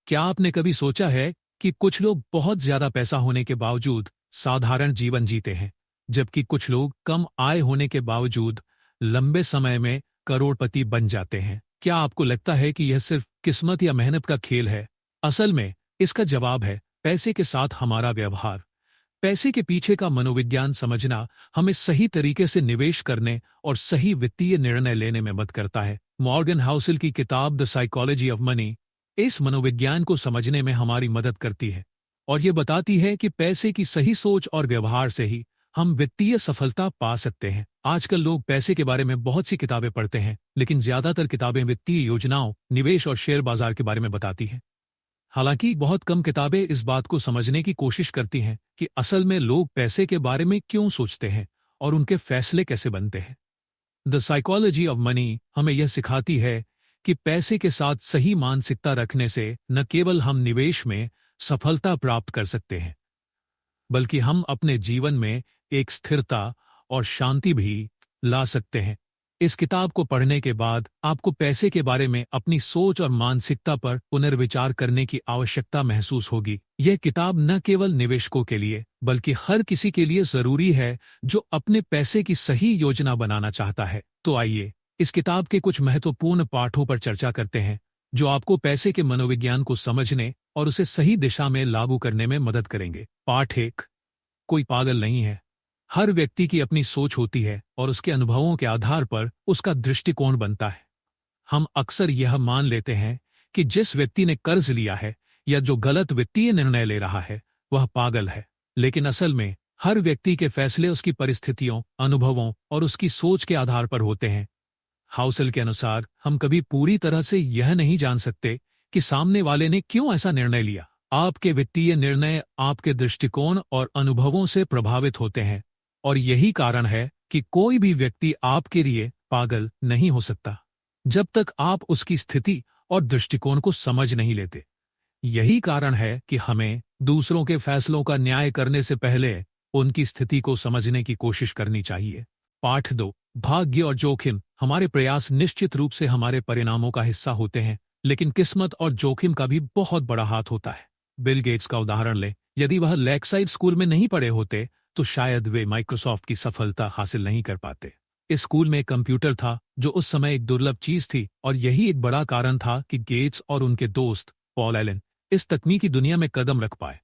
क्या आपने कभी सोचा है कि कुछ लोग बहुत ज्यादा पैसा होने के बावजूद साधारण जीवन जीते हैं, जबकि कुछ लोग कम आय होने के बावजूद लंबे समय में करोड़पति बन जाते हैं? क्या आपको लगता है कि यह सिर्फ किस्मत या मेहनत का खेल है? असल में इसका जवाब है पैसे के साथ हमारा व्यवहार। पैसे के पीछे का मनोविज्ञान समझना हमें सही तरीके से निवेश करने और सही वित्तीय निर्णय लेने में मदद करता है। मॉर्गन हाउसेल की किताब द साइकोलॉजी ऑफ मनी इस मनोविज्ञान को समझने में हमारी मदद करती है और ये बताती है कि पैसे की सही सोच और व्यवहार से ही हम वित्तीय सफलता पा सकते हैं। आजकल लोग पैसे के बारे में बहुत सी किताबें पढ़ते हैं, लेकिन ज्यादातर किताबें वित्तीय योजनाओं, निवेश और शेयर बाजार के बारे में बताती हैं। हालांकि बहुत कम किताबें इस बात को समझने की कोशिश करती हैं कि असल में लोग पैसे के बारे में क्यों सोचते हैं और उनके फैसले कैसे बनते हैं। द साइकोलॉजी ऑफ मनी हमें यह सिखाती है कि पैसे के साथ सही मानसिकता रखने से न केवल हम निवेश में सफलता प्राप्त कर सकते हैं, बल्कि हम अपने जीवन में एक स्थिरता और शांति भी ला सकते हैं। इस किताब को पढ़ने के बाद आपको पैसे के बारे में अपनी सोच और मानसिकता पर पुनर्विचार करने की आवश्यकता महसूस होगी। यह किताब न केवल निवेशकों के लिए बल्कि हर किसी के लिए जरूरी है जो अपने पैसे की सही योजना बनाना चाहता है। तो आइए इस किताब के कुछ महत्वपूर्ण पाठों पर चर्चा करते हैं जो आपको पैसे के मनोविज्ञान को समझने और उसे सही दिशा में लागू करने में मदद करेंगे। पाठ 1, कोई पागल नहीं है। हर व्यक्ति की अपनी सोच होती है और उसके अनुभवों के आधार पर उसका दृष्टिकोण बनता है। हम अक्सर यह मान लेते हैं कि जिस व्यक्ति ने कर्ज लिया है या जो गलत वित्तीय निर्णय ले रहा है वह पागल है, लेकिन असल में हर व्यक्ति के फैसले उसकी परिस्थितियों, अनुभवों और उसकी सोच के आधार पर होते हैं। हाउसेल के अनुसार हम कभी पूरी तरह से यह नहीं जान सकते कि सामने वाले ने क्यों ऐसा निर्णय लिया। आपके वित्तीय निर्णय आपके दृष्टिकोण और अनुभवों से प्रभावित होते हैं और यही कारण है कि कोई भी व्यक्ति आपके लिए पागल नहीं हो सकता जब तक आप उसकी स्थिति और दृष्टिकोण को समझ नहीं लेते। यही कारण है कि हमें दूसरों के फैसलों का न्याय करने से पहले उनकी स्थिति को समझने की कोशिश करनी चाहिए। पाठ 2, भाग्य और जोखिम। हमारे प्रयास निश्चित रूप से हमारे परिणामों का हिस्सा होते हैं, लेकिन किस्मत और जोखिम का भी बहुत बड़ा हाथ होता है। बिल गेट्स का उदाहरण लें। यदि वह लेकसाइड स्कूल में नहीं पढ़े होते तो शायद वे माइक्रोसॉफ्ट की सफलता हासिल नहीं कर पाते। इस स्कूल में एक कंप्यूटर था जो उस समय एक दुर्लभ चीज थी और यही एक बड़ा कारण था कि गेट्स और उनके दोस्त पॉल एलन इस तकनीकी दुनिया में कदम रख पाए।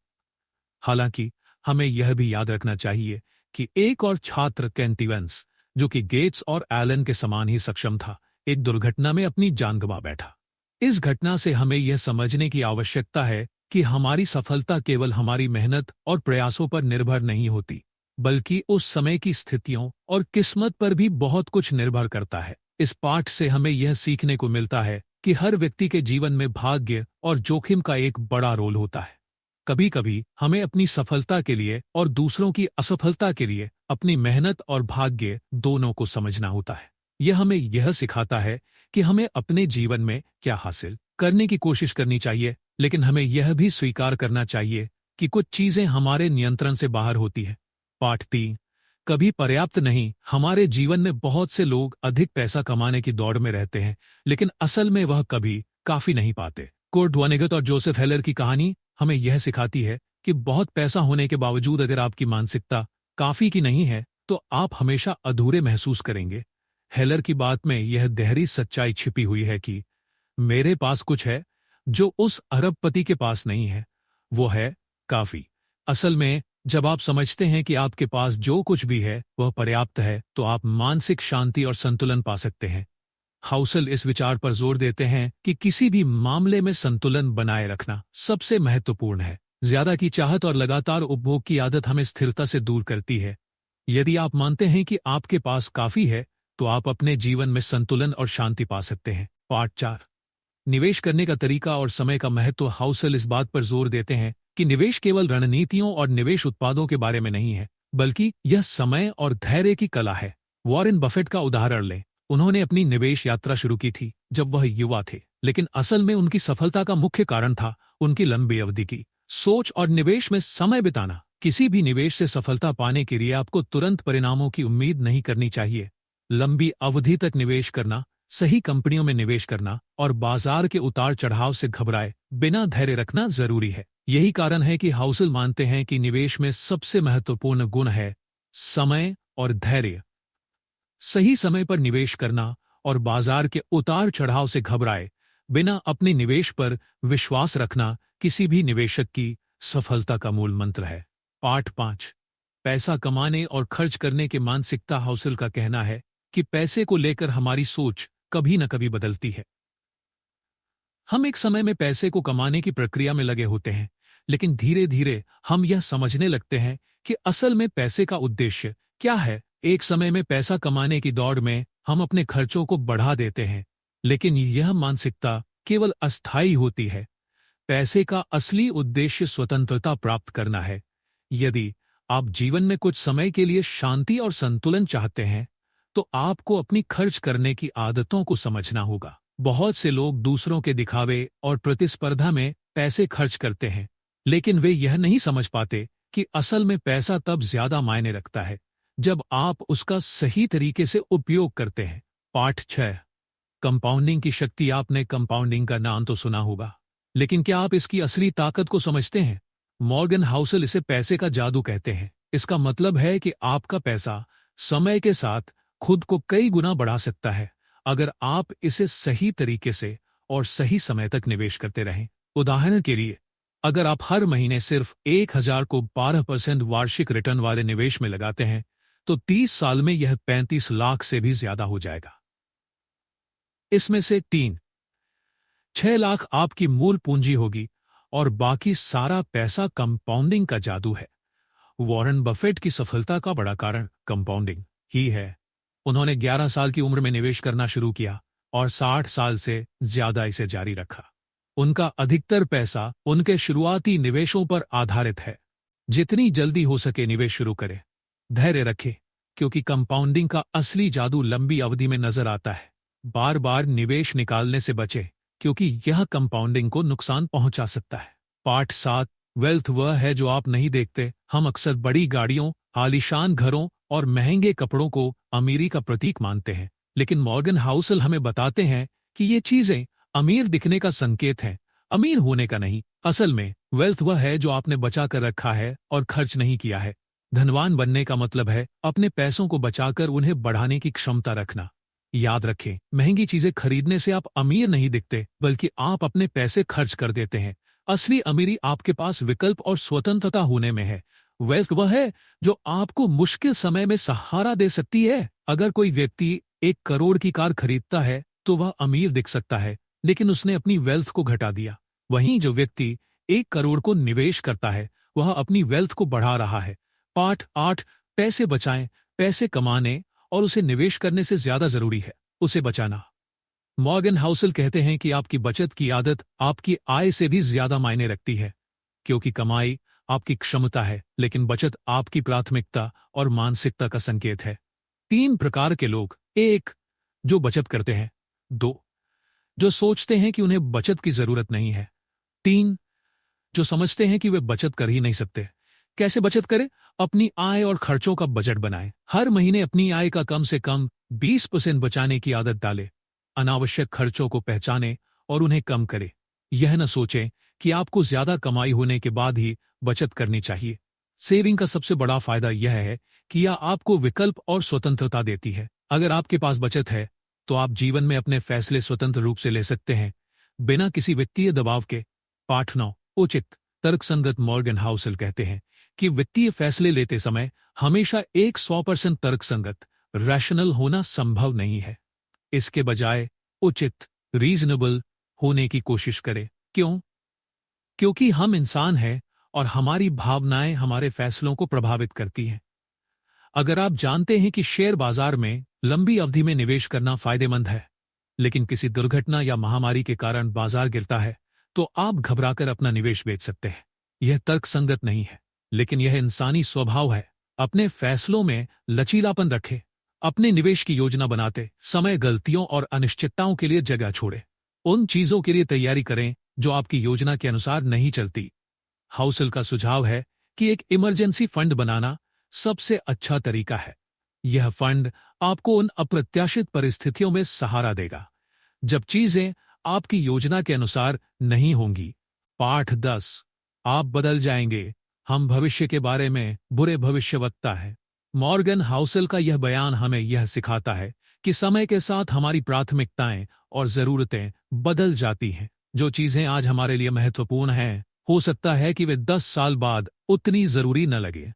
हालांकि हमें यह भी याद रखना चाहिए कि एक और छात्र केंट इवेंस, जो कि गेट्स और एलन के समान ही सक्षम था, एक दुर्घटना में अपनी जान गंवा बैठा। इस घटना से हमें यह समझने की आवश्यकता है कि हमारी सफलता केवल हमारी मेहनत और प्रयासों पर निर्भर नहीं होती, बल्कि उस समय की स्थितियों और किस्मत पर भी बहुत कुछ निर्भर करता है। इस पाठ से हमें यह सीखने को मिलता है कि हर व्यक्ति के जीवन में भाग्य और जोखिम का एक बड़ा रोल होता है। कभी कभी हमें अपनी सफलता के लिए और दूसरों की असफलता के लिए अपनी मेहनत और भाग्य दोनों को समझना होता है। यह हमें यह सिखाता है कि हमें अपने जीवन में क्या हासिल करने की कोशिश करनी चाहिए, लेकिन हमें यह भी स्वीकार करना चाहिए कि कुछ चीजें हमारे नियंत्रण से बाहर होती हैं। पाठ 3, कभी पर्याप्त नहीं। हमारे जीवन में बहुत से लोग अधिक पैसा कमाने की दौड़ में रहते हैं, लेकिन असल में वह कभी काफी नहीं पाते। कुर्ट वनेगत और जोसेफ हेलर की कहानी हमें यह सिखाती है कि बहुत पैसा होने के बावजूद अगर आपकी मानसिकता काफी की नहीं है तो आप हमेशा अधूरे महसूस करेंगे। हेलर की बात में यह गहरी सच्चाई छिपी हुई है कि मेरे पास कुछ है जो उस अरबपति के पास नहीं है, वो है काफी। असल में जब आप समझते हैं कि आपके पास जो कुछ भी है वह पर्याप्त है तो आप मानसिक शांति और संतुलन पा सकते हैं। हाउसेल इस विचार पर जोर देते हैं कि किसी भी मामले में संतुलन बनाए रखना सबसे महत्वपूर्ण है। ज्यादा की चाहत और लगातार उपभोग की आदत हमें स्थिरता से दूर करती है। यदि आप मानते हैं कि आपके पास काफी है तो आप अपने जीवन में संतुलन और शांति पा सकते हैं। पार्ट 4, निवेश करने का तरीका और समय का महत्व। हाउसेल इस बात पर जोर देते हैं कि निवेश केवल रणनीतियों और निवेश उत्पादों के बारे में नहीं है, बल्कि यह समय और धैर्य की कला है। वॉरेन बफेट का उदाहरण लें। उन्होंने अपनी निवेश यात्रा शुरू की थी जब वह युवा थे, लेकिन असल में उनकी सफलता का मुख्य कारण था उनकी लंबी अवधि की सोच और निवेश में समय बिताना। किसी भी निवेश से सफलता पाने के लिए आपको तुरंत परिणामों की उम्मीद नहीं करनी चाहिए। लंबी अवधि तक निवेश करना सही कंपनियों में निवेश करना और बाजार के उतार चढ़ाव से घबराए बिना धैर्य रखना जरूरी है। यही कारण है कि हाउसल मानते हैं कि निवेश में सबसे महत्वपूर्ण गुण है समय और धैर्य। सही समय पर निवेश करना और बाजार के उतार चढ़ाव से घबराए बिना अपने निवेश पर विश्वास रखना किसी भी निवेशक की सफलता का मूल मंत्र है। पाठ 5। पैसा कमाने और खर्च करने के मानसिकता। हाउसल का कहना है कि पैसे को लेकर हमारी सोच कभी न कभी बदलती है। हम एक समय में पैसे को कमाने की प्रक्रिया में लगे होते हैं, लेकिन धीरे धीरे हम यह समझने लगते हैं कि असल में पैसे का उद्देश्य क्या है। एक समय में पैसा कमाने की दौड़ में हम अपने खर्चों को बढ़ा देते हैं, लेकिन यह मानसिकता केवल अस्थायी होती है। पैसे का असली उद्देश्य स्वतंत्रता प्राप्त करना है। यदि आप जीवन में कुछ समय के लिए शांति और संतुलन चाहते हैं, तो आपको अपनी खर्च करने की आदतों को समझना होगा। बहुत से लोग दूसरों के दिखावे और प्रतिस्पर्धा में पैसे खर्च करते हैं, लेकिन वे यह नहीं समझ पाते कि असल में पैसा तब ज्यादा मायने रखता है जब आप उसका सही तरीके से उपयोग करते हैं। पाठ 6। कंपाउंडिंग की शक्ति। आपने कंपाउंडिंग का नाम तो सुना होगा, लेकिन क्या आप इसकी असली ताकत को समझते हैं? मॉर्गन हाउसल इसे पैसे का जादू कहते हैं। इसका मतलब है कि आपका पैसा समय के साथ खुद को कई गुना बढ़ा सकता है, अगर आप इसे सही तरीके से और सही समय तक निवेश करते रहें। उदाहरण के लिए, अगर आप हर महीने सिर्फ 1000 को 12% वार्षिक रिटर्न वाले निवेश में लगाते हैं, तो 30 साल में यह 35 लाख से भी ज्यादा हो जाएगा। इसमें से 3-6 लाख आपकी मूल पूंजी होगी और बाकी सारा पैसा कंपाउंडिंग का जादू है। वॉरेन बफेट की सफलता का बड़ा कारण कंपाउंडिंग ही है। उन्होंने 11 साल की उम्र में निवेश करना शुरू किया और 60 साल से ज्यादा इसे जारी रखा। उनका अधिकतर पैसा उनके शुरुआती निवेशों पर आधारित है। जितनी जल्दी हो सके निवेश शुरू करें। धैर्य रखें, क्योंकि कंपाउंडिंग का असली जादू लंबी अवधि में नजर आता है। बार बार निवेश निकालने से बचें, क्योंकि यह कंपाउंडिंग को नुकसान पहुंचा सकता है। पाठ 7। वेल्थ वह है जो आप नहीं देखते। हम अक्सर बड़ी गाड़ियों, आलीशान घरों और महंगे कपड़ों को अमीरी का प्रतीक मानते हैं, लेकिन मॉर्गन हाउसल हमें बताते हैं कि ये चीजें अमीर दिखने का संकेत हैं, अमीर होने का नहीं। असल में वेल्थ वह है जो आपने बचा कर रखा है और खर्च नहीं किया है। धनवान बनने का मतलब है अपने पैसों को बचाकर उन्हें बढ़ाने की क्षमता रखना। याद रखें, महंगी चीजें खरीदने से आप अमीर नहीं दिखते, बल्कि आप अपने पैसे खर्च कर देते हैं। असली अमीरी आपके पास विकल्प और स्वतंत्रता होने में है। वेल्थ वह है जो आपको मुश्किल समय में सहारा दे सकती है। अगर कोई व्यक्ति 1 करोड़ की कार खरीदता है तो वह अमीर दिख सकता है, लेकिन उसने अपनी वेल्थ को घटा दिया। वहीं जो व्यक्ति 1 करोड़ को निवेश करता है, वह अपनी वेल्थ को बढ़ा रहा है। पाठ 8। पैसे बचाएं। पैसे कमाने और उसे निवेश करने से ज्यादा जरूरी है उसे बचाना। मॉर्गन हाउसल कहते हैं कि आपकी बचत की आदत आपकी आय से भी ज्यादा मायने रखती है, क्योंकि कमाई आपकी क्षमता है, लेकिन बचत आपकी प्राथमिकता और मानसिकता का संकेत है। 3 प्रकार के लोग। 1. जो बचत करते हैं। 2. जो सोचते हैं कि उन्हें बचत की जरूरत नहीं है। 3. जो समझते हैं कि वे बचत कर ही नहीं सकते। कैसे बचत करें? अपनी आय और खर्चों का बजट बनाएं। हर महीने अपनी आय का कम से कम 20% बचाने की आदत डालें। अनावश्यक खर्चों को पहचानें और उन्हें कम करें। यह न सोचें कि आपको ज्यादा कमाई होने के बाद ही बचत करनी चाहिए। सेविंग का सबसे बड़ा फायदा यह है कि यह आपको विकल्प और स्वतंत्रता देती है। अगर आपके पास बचत है, तो आप जीवन में अपने फैसले स्वतंत्र रूप से ले सकते हैं, बिना किसी वित्तीय दबाव के। पाठ 9। उचित तर्कसंगत। मॉर्गन हाउसल कहते हैं कि वित्तीय फैसले लेते समय हमेशा 100% तर्कसंगत रैशनल होना संभव नहीं है। इसके बजाय उचित रीजनेबल होने की कोशिश करें। क्यों? क्योंकि हम इंसान हैं और हमारी भावनाएं हमारे फैसलों को प्रभावित करती हैं। अगर आप जानते हैं कि शेयर बाजार में लंबी अवधि में निवेश करना फायदेमंद है, लेकिन किसी दुर्घटना या महामारी के कारण बाजार गिरता है, तो आप घबराकर अपना निवेश बेच सकते हैं। यह तर्कसंगत नहीं है, लेकिन यह इंसानी स्वभाव है। अपने फैसलों में लचीलापन रखें। अपने निवेश की योजना बनाते समय गलतियों और अनिश्चितताओं के लिए जगह छोड़ें। उन चीजों के लिए तैयारी करें जो आपकी योजना के अनुसार नहीं चलती। हाउसल का सुझाव है कि एक इमरजेंसी फंड बनाना सबसे अच्छा तरीका है। यह फंड आपको उन अप्रत्याशित परिस्थितियों में सहारा देगा जब चीजें आपकी योजना के अनुसार नहीं होंगी। पाठ 10। आप बदल जाएंगे। हम भविष्य के बारे में बुरे भविष्यवक्ता है। मॉर्गन हाउसल का यह बयान हमें यह सिखाता है कि समय के साथ हमारी प्राथमिकताएं और जरूरतें बदल जाती हैं। जो चीजें आज हमारे लिए महत्वपूर्ण हैं, हो सकता है कि वे 10 साल बाद उतनी जरूरी न लगे।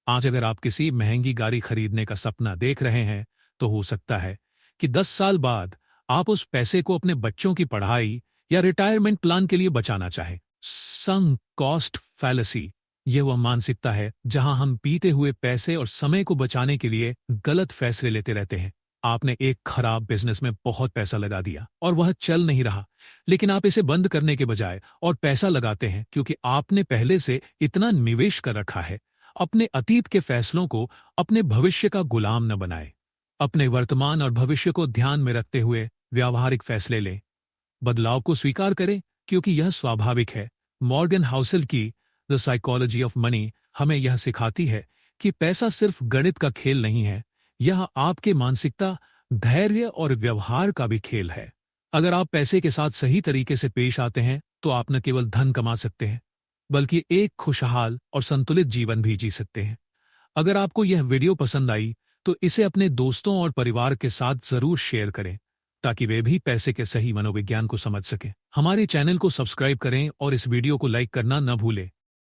आज अगर आप किसी महंगी गाड़ी खरीदने का सपना देख रहे हैं, तो हो सकता है कि 10 साल बाद आप उस पैसे को अपने बच्चों की पढ़ाई या रिटायरमेंट प्लान के लिए बचाना चाहें। संक कॉस्ट फैलेसी यह वह मानसिकता है जहां हम बीते हुए पैसे और समय को बचाने के लिए गलत फैसले लेते रहते हैं। आपने एक खराब बिजनेस में बहुत पैसा लगा दिया और वह चल नहीं रहा, लेकिन आप इसे बंद करने के बजाय और पैसा लगाते हैं क्योंकि आपने पहले से इतना निवेश कर रखा है। अपने अतीत के फैसलों को अपने भविष्य का गुलाम न बनाए। अपने वर्तमान और भविष्य को ध्यान में रखते हुए व्यावहारिक फैसले लें। बदलाव को स्वीकार करें क्योंकि यह स्वाभाविक है। मॉर्गन हाउसल की द साइकोलॉजी ऑफ मनी हमें यह सिखाती है कि पैसा सिर्फ गणित का खेल नहीं है, यह आपके मानसिकता, धैर्य और व्यवहार का भी खेल है। अगर आप पैसे के साथ सही तरीके से पेश आते हैं तो आप न केवल धन कमा सकते हैं, बल्कि एक खुशहाल और संतुलित जीवन भी जी सकते हैं। अगर आपको यह वीडियो पसंद आई तो इसे अपने दोस्तों और परिवार के साथ जरूर शेयर करें ताकि वे भी पैसे के सही मनोविज्ञान को समझ सकें। हमारे चैनल को सब्सक्राइब करें और इस वीडियो को लाइक करना न भूलें।